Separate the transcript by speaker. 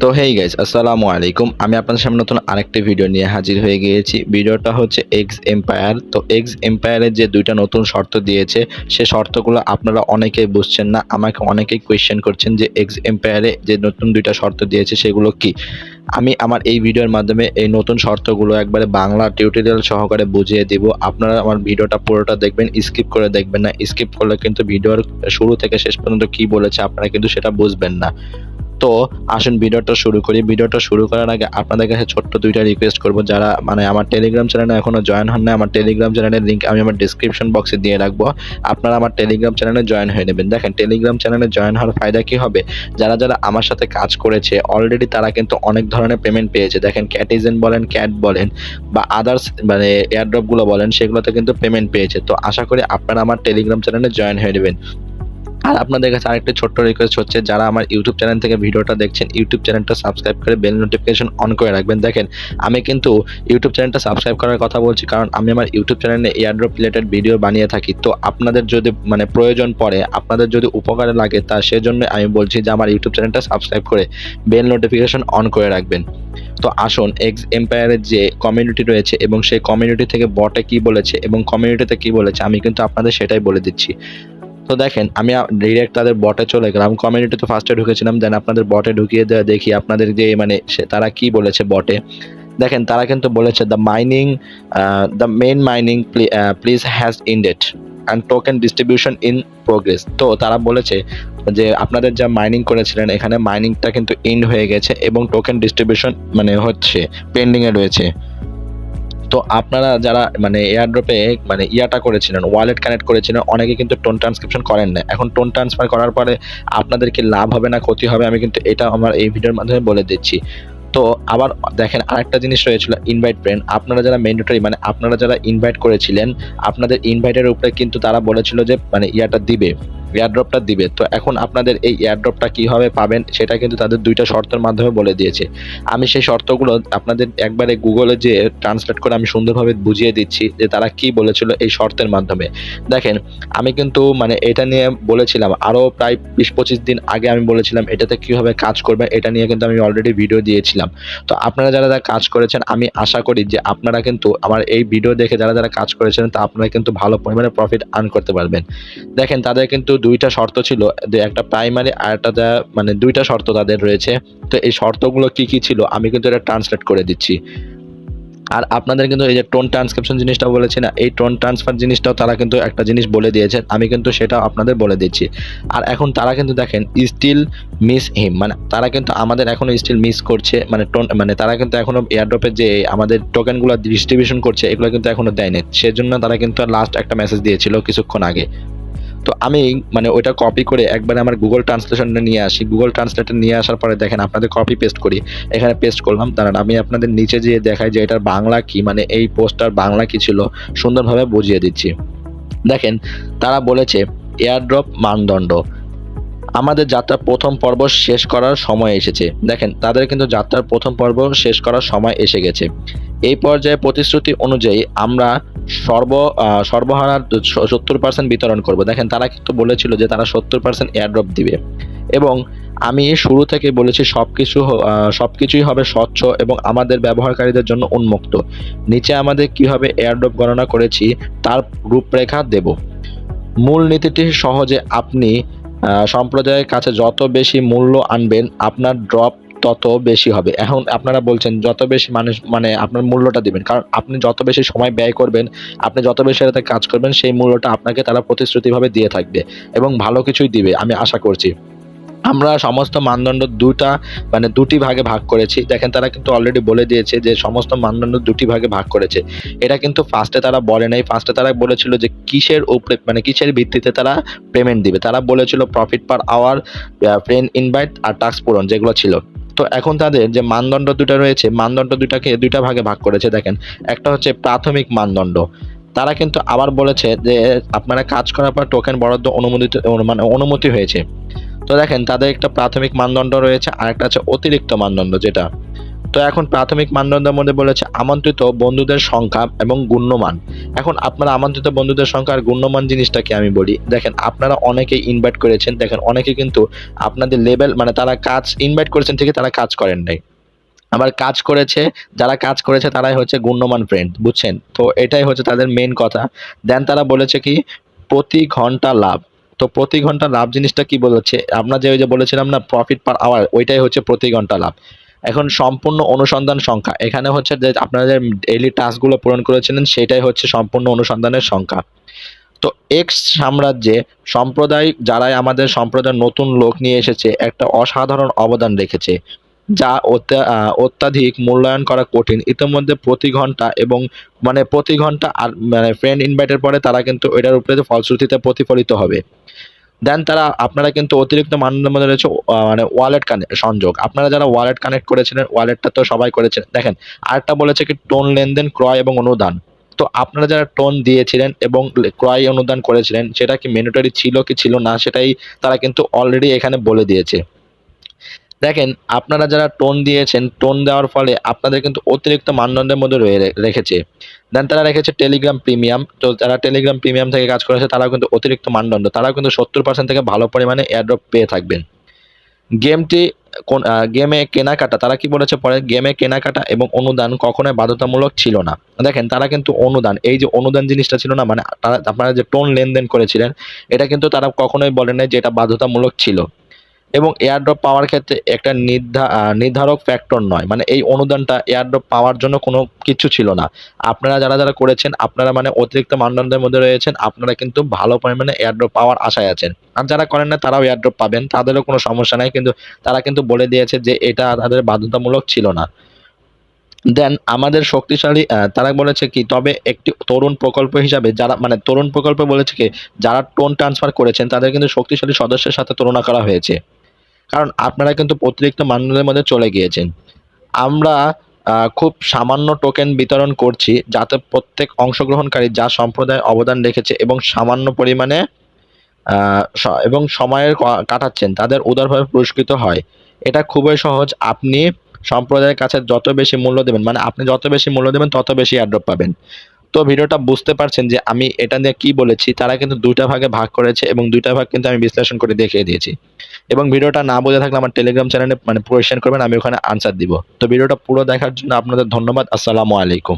Speaker 1: তো hey guys, আসসালামু আলাইকুম। আমি আপনাদের সামনে নতুন আরেকটি ভিডিও নিয়ে হাজির হয়ে গিয়েছি। ভিডিওটা হচ্ছে এক্স এম্পায়ার। তো এক্স এম্পায়ারের যে দুইটা নতুন শর্ত দিয়েছে, সে শর্তগুলো আপনারা অনেকেই বুঝছেন না। আমাকে অনেকেই কোয়েশ্চেন করছেন যে এক্স এম্পায়ারে যে নতুন দুইটা শর্ত দিয়েছে সেগুলো কি। আমি আমার এই ভিডিওর মাধ্যমে এই নতুন শর্তগুলো একবারে বাংলা টিউটোরিয়াল সহকারে বুঝিয়ে দিব। আপনারা আমার ভিডিওটা পুরোটা দেখবেন, স্কিপ করে দেখবেন না। স্কিপ করলে কিন্তু ভিডিওর শুরু থেকে শেষ পর্যন্ত কি বলেছে আপনারা কিন্তু সেটা বুঝবেন না। তো আসুন ভিডিওটা শুরু করি। ভিডিওটা শুরু করার আগে আপনাদের কাছে ছোট্ট দুইটা রিকোয়েস্ট করব। যারা আমার টেলিগ্রাম চ্যানেলে এখনো জয়েন হন নাই, আমার টেলিগ্রাম চ্যানেলের লিংক আমি আমার ডেসক্রিপশন বক্সে দিয়ে রাখবো। আপনারা আমার টেলিগ্রাম চ্যানেলে জয়েন হয়ে নেবেন। দেখেন টেলিগ্রাম চ্যানেলে জয়েন হওয়ার ফায়দা কি হবে, যারা আমার সাথে কাজ করেছে অলরেডি তারা কিন্তু অনেক ধরনের পেমেন্ট পেয়েছে। দেখেন ক্যাটিজেন বলেন, ক্যাট বলেন বা আদার্স এয়ারড্রপগুলো বলেন, সেগুলোতে কিন্তু পেমেন্ট পেয়েছে। তো আশা করি আপনারা আমার টেলিগ্রাম চ্যানেলে জয়েন হয়ে নেবেন। আর আপনাদের কাছে আরেকটা ছোট্ট রিকোয়েস্ট হচ্ছে, যারা আমার ইউটিউব চ্যানেল থেকে ভিডিওটা দেখছেন, ইউটিউব চ্যানেলটা সাবস্ক্রাইব করে বেল নোটিফিকেশন অন করে রাখবেন। দেখেন আমি কিন্তু ইউটিউব চ্যানেলটা সাবস্ক্রাইব করার কথা বলছি, কারণ আমি আমার ইউটিউব চ্যানেলে এয়ারড্রপ রিলেটেড ভিডিও বানিয়ে থাকি। তো আপনাদের যদি প্রয়োজন পড়ে, আপনাদের যদি উপকারে লাগে, তা সেজন্য আমি বলছি যে আমার ইউটিউব চ্যানেলটা সাবস্ক্রাইব করে বেল নোটিফিকেশন অন করে রাখবেন। তো আসুন এক্স এম্পায়ারের যে কমিউনিটি রয়েছে এবং সেই কমিউনিটি থেকে বটে কি বলেছে এবং কমিউনিটিতে কি বলেছে আমি কিন্তু আপনাদের সেটাই বলে দিচ্ছি। তো দেখেন আমি ডিরেক্ট তাদের বটে চলে গেলাম। কমিউনিটিতে ফার্স্টে ঢুকেছিলাম, দেন আপনাদের বটে ঢুকিয়ে দেওয়া দেখি আপনাদের যে তারা কি বলেছে বটে। দেখেন তারা কিন্তু বলেছে the main mining please has ended and token distribution in progress. তো তারা বলেছে যে আপনাদের যা মাইনিং করেছিলেন এখানে মাইনিংটা কিন্তু এন্ড হয়ে গেছে এবং টোকেন ডিস্ট্রিবিউশন হচ্ছে পেন্ডিংয়ে রয়েছে। তো আপনারা যারা এয়ারড্রপে ইয়াটা করেছিলেন, ওয়ালেট কানেক্ট করেছিলেন, অনেকে কিন্তু টোন ট্রান্সক্রিপশন করেন না। এখন টোন ট্রান্সফার করার পরে আপনাদের কি লাভ হবে না ক্ষতি হবে, আমি কিন্তু এটা আমার এই ভিডিওর মাধ্যমে বলে দিচ্ছি। তো আবার দেখেন আরেকটা জিনিস রয়েছিল, ইনভাইট ফ্রেন্ড। আপনারা যারা ম্যান্ডেটরি আপনারা যারা ইনভাইট করেছিলেন, আপনাদের ইনভাইটের উপরে কিন্তু তারা বলেছিল যে ইয়াটা দিবে, এয়ারড্রপটা দিবে। তো এখন আপনাদের এই এয়ারড্রপটা কীভাবে পাবেন সেটা কিন্তু তাদের দুইটা শর্তের মাধ্যমে বলে দিয়েছে। আমি সেই শর্তগুলো আপনাদের একবারে গুগলে যে ট্রান্সলেট করে আমি সুন্দরভাবে বুঝিয়ে দিচ্ছি যে তারা কি বলেছিল এই শর্তের মাধ্যমে। দেখেন আমি কিন্তু এটা নিয়ে বলেছিলাম আরও প্রায় 20-25 দিন আগে। আমি বলেছিলাম এটাতে কীভাবে কাজ করবে, এটা নিয়ে কিন্তু আমি অলরেডি ভিডিও দিয়েছিলাম। তো আপনারা যারা কাজ করেছেন, আমি আশা করি যে আপনারা কিন্তু আমার এই ভিডিও দেখে যারা কাজ করেছেন, তা আপনারা কিন্তু ভালো পরিমাণে প্রফিট আর্ন করতে পারবেন। দেখেন তাদের কিন্তু দুইটা শর্ত ছিল, যে একটা প্রাইমারি আর একটা দুইটা শর্ত তাদের রয়েছে। তো এই শর্তগুলো কি কি ছিল আমি কিন্তু এটা ট্রান্সলেট করে দিচ্ছি। আর আপনাদের কিন্তু এই যে টোন ট্রান্সক্রিপশন জিনিসটা বলেছি না, এই টোন ট্রান্সফার জিনিসটাও তারা কিন্তু একটা জিনিস বলে দিয়েছে, আমি কিন্তু সেটা আপনাদের বলে দিচ্ছি। আর এখন তারা কিন্তু দেখেন স্টিল মিস হিম, তারা কিন্তু আমাদের এখনো স্টিল মিস করছে, তারা কিন্তু এখনো এয়ারড্রপের যে আমাদের টোকেনগুলো ডিস্ট্রিবিউশন করছে এগুলো কিন্তু এখনো দেয়নি। সেজন্য তারা কিন্তু লাস্ট একটা মেসেজ দিয়েছিল কিছুক্ষণ আগে। তো আমি ওইটা কপি করে একবারে আমার গুগল ট্রান্সলেশনে নিয়ে আসি। গুগল ট্রান্সলেটে নিয়ে আসার পরে দেখেন আপনাদের কপি পেস্ট করি, এখানে পেস্ট করলাম। দাঁড়ান আমি আপনাদের নিচে যেয়ে দেখাই যে এটার বাংলা কি, এই পোস্টটার বাংলা কি ছিল সুন্দরভাবে বুঝিয়ে দিচ্ছি। দেখেন তারা বলেছে এয়ারড্রপ মানদণ্ড, আমাদের যাত্রার প্রথম পর্ব শেষ করার সময় এসেছে। দেখেন তাদের কিন্তু যাত্রার প্রথম পর্ব শেষ করার সময় এসে গেছে। এই পর্যায়ে প্রতিশ্রুতি অনুযায়ী আমরা সর্বহারার 70% বিতরণ করব। দেখেন তারা কিন্তু বলেছিল যে তারা 70% এয়ারড্রপ দিবে, এবং আমি শুরু থেকে বলেছি সবকিছুই হবে স্বচ্ছ এবং আমাদের ব্যবহারকারীদের জন্য উন্মুক্ত। নিচে আমাদের কিভাবে এয়ারড্রপ গণনা করেছি তার রূপরেখা দেব। মূল নীতিটি সহজে, আপনি সম্প্রদায়ের কাছে যত বেশি মূল্য আনবেন আপনার ড্রপ তত বেশি হবে। এখন আপনারা বলছেন যত বেশি মানুষ আপনার মূল্যটা দিবেন, কারণ আপনি যত বেশি সময় ব্যয় করবেন, আপনি যত বেশি এটাতে কাজ করবেন, সেই মূল্যটা আপনাকে তারা প্রতিশ্রুতিভাবে দিয়ে থাকবে এবং ভালো কিছুই দিবে আমি আশা করছি। আমরা সমস্ত মানদণ্ড দুটি ভাগে ভাগ করেছি। দেখেন তারা কিন্তু অলরেডি বলে দিয়েছে যে সমস্ত মানদণ্ড দুটি ভাগে ভাগ করেছে। এটা কিন্তু ফার্স্টে তারা বলে নাই। ফার্স্টে তারা বলেছিল যে কিসের উপরে কিসের ভিত্তিতে তারা পেমেন্ট দিবে। তারা বলেছিল profit per hour, friend invite আর টাস্ক পূরণ যেগুলো ছিল। তো এখন তাদের যে মানদণ্ড দুটো রয়েছে, মানদণ্ড দুটাকে দুইটা ভাগে ভাগ করেছে। দেখেন একটা হচ্ছে প্রাথমিক মানদণ্ড। তারা কিন্তু আবার বলেছে যে আপনারা কাজ করার পর টোকেন বরাদ্দ অনুমতি হয়েছে। তো দেখেন তাদের একটা প্রাথমিক মানদণ্ড রয়েছে আর একটা আছে অতিরিক্ত মানদণ্ড যেটা। তো তো এখন প্রাথমিক মানদণ্ডের মধ্যে বলেছে আমন্ত্রিত বন্ধুদের সংখ্যা এবং গুণ্যমান। এখন আপনারা আমন্ত্রিত বন্ধুদের সংখ্যা আর গুণ্যমান জিনিসটা কি আমি বলি। দেখেন আপনারা অনেকেই ইনভাইট করেছেন, দেখেন অনেকে কিন্তু আপনাদের লেভেল মানে তারা কাজ ইনভাইট করেছেন ঠিকই, তারা কাজ করেন নাই। আবার কাজ করেছে, যারা কাজ করেছে তারাই হচ্ছে গুণ্যমান ফ্রেন্ড, বুঝছেন? তো এটাই হচ্ছে তাদের মেন কথা। দেন তারা বলেছে কি প্রতি ঘন্টা লাভ। তো প্রতি ঘন্টা লাভ জিনিসটা কি বলেছে, আপনার যে ওই যে বলেছিলাম না প্রফিট পার আওয়ার, ওইটাই হচ্ছে প্রতি ঘন্টা লাভ। এখন সম্পূর্ণ অনুসন্ধান সংখ্যা, এখানে হচ্ছে যে আপনারা যে ডেইলি টাস্কগুলো পূরণ করেছিলেন সেটাই হচ্ছে সম্পূর্ণ অনুসন্ধানের সংখ্যা। তো এক্স সাম্রাজ্যে সম্প্রদায় যারাই আমাদের সম্প্রদায়ের নতুন লোক নিয়ে এসেছে একটা অসাধারণ অবদান রেখেছে, যা অত্যাধিক মূল্যায়ন করা কঠিন। ইতিমধ্যে প্রতি ঘন্টা এবং মানে প্রতি ঘন্টা আর মানে ফ্রেন্ড ইনভাইটের পরে তারা কিন্তু এটার উপরে ফলশ্রুতিতে প্রতিফলিত হবে। দেন তারা আপনারা কিন্তু অতিরিক্ত মানদণ্ডের মধ্যে রয়েছে মানে ওয়ালেট সংযোগ। আপনারা যারা ওয়ালেট কানেক্ট করেছিলেন, ওয়ালেটটা তো সবাই করেছেন। দেখেন আরেকটা বলেছে কি টোন লেনদেন, ক্রয় এবং অনুদান। তো আপনারা যারা টোন দিয়েছিলেন এবং ক্রয় অনুদান করেছিলেন সেটা কি ম্যান্ডেটরি ছিল কি ছিল না সেটাই তারা কিন্তু অলরেডি এখানে বলে দিয়েছে। দেখেন আপনারা যারা টোন দিয়েছেন, টোন দেওয়ার ফলে আপনাদের কিন্তু অতিরিক্ত মানদণ্ডের মধ্যে রেখেছে। দেন তারা রেখেছে টেলিগ্রাম প্রিমিয়াম। তো যারা টেলিগ্রাম প্রিমিয়াম থেকে কাজ করেছে তারাও কিন্তু অতিরিক্ত মানদণ্ড, তারাও কিন্তু 70% থেকে ভালো পরিমাণে এয়ারড্রপ পেয়ে থাকবেন। গেমটি গেমে কেনাকাটা, তারা কি বলেছে পরে, গেমে কেনাকাটা এবং অনুদান কখনোই বাধ্যতামূলক ছিল না। দেখেন তারা কিন্তু অনুদান, এই যে অনুদান জিনিসটা ছিল না, মানে তারা আপনারা যে টোন লেনদেন করেছিলেন এটা কিন্তু তারা কখনোই বলে নাই যে এটা বাধ্যতামূলক ছিল। এবং এয়ারড্রপ পাওয়ার ক্ষেত্রে একটা নির্ধারক ফ্যাক্টর নয়, মানে এই অনুদানটা এয়ারড্রপ পাওয়ার জন্য কোনো কিছু ছিল না। আপনারা যারা যারা করেছেন আপনারা মানে অতিরিক্ত মানদণ্ডের মধ্যে রয়েছেন, আপনারা কিন্তু ভালো পরিমাণে এয়ারড্রপ পাওয়ার আশায় আছেন। আর যারা করেন না তারাও এয়ারড্রপ পাবেন, তাদেরও কোনো সমস্যা নাই, কিন্তু তারা কিন্তু বলে দিয়েছে যে এটা তাদের বাধ্যতামূলক ছিল না। দেন আমাদের শক্তিশালী তারা বলেছে কি তবে একটি তরুণ প্রকল্প হিসাবে যারা মানে তরুণ প্রকল্প বলেছে কি যারা টোন ট্রান্সফার করেছেন তাদের কিন্তু শক্তিশালী সদস্যের সাথে তুলনা করা হয়েছে, কারণ আপনারা কিন্তু অতিরিক্ত মানদণ্ডের মধ্যে চলে গিয়েছেন। আমরা খুব সামান্য টোকেন বিতরণ করছি যাতে প্রত্যেক অংশগ্রহণকারী যা সম্প্রদায় অবদান রেখেছে এবং সামান্য পরিমাণে এবং সময়ের কাটাচ্ছেন তাদের উদারভাবে পুরস্কৃত হয়। এটা খুবই সহজ, আপনি সম্প্রদায়ের কাছে যত বেশি মূল্য দেবেন, মানে আপনি যত বেশি মূল্য দেবেন তত বেশি এয়ারড্রপ পাবেন। তো ভিডিওটা বুঝতে পারছেন যে আমি এটা নিয়ে কি বলেছি। তারা কিন্তু দুইটা ভাগে ভাগ করেছে এবং দুইটা ভাগ কিন্তু আমি বিশ্লেষণ করে দেখিয়ে দিয়েছি। এবং ভিডিওটা না বোঝা থাকলে আমার টেলিগ্রাম চ্যানেলে মানে কোয়েশ্চেন করবেন, আমি ওখানে আনসার দিব। তো ভিডিওটা পুরো দেখার জন্য আপনাদের ধন্যবাদ। আসসালামু আলাইকুম।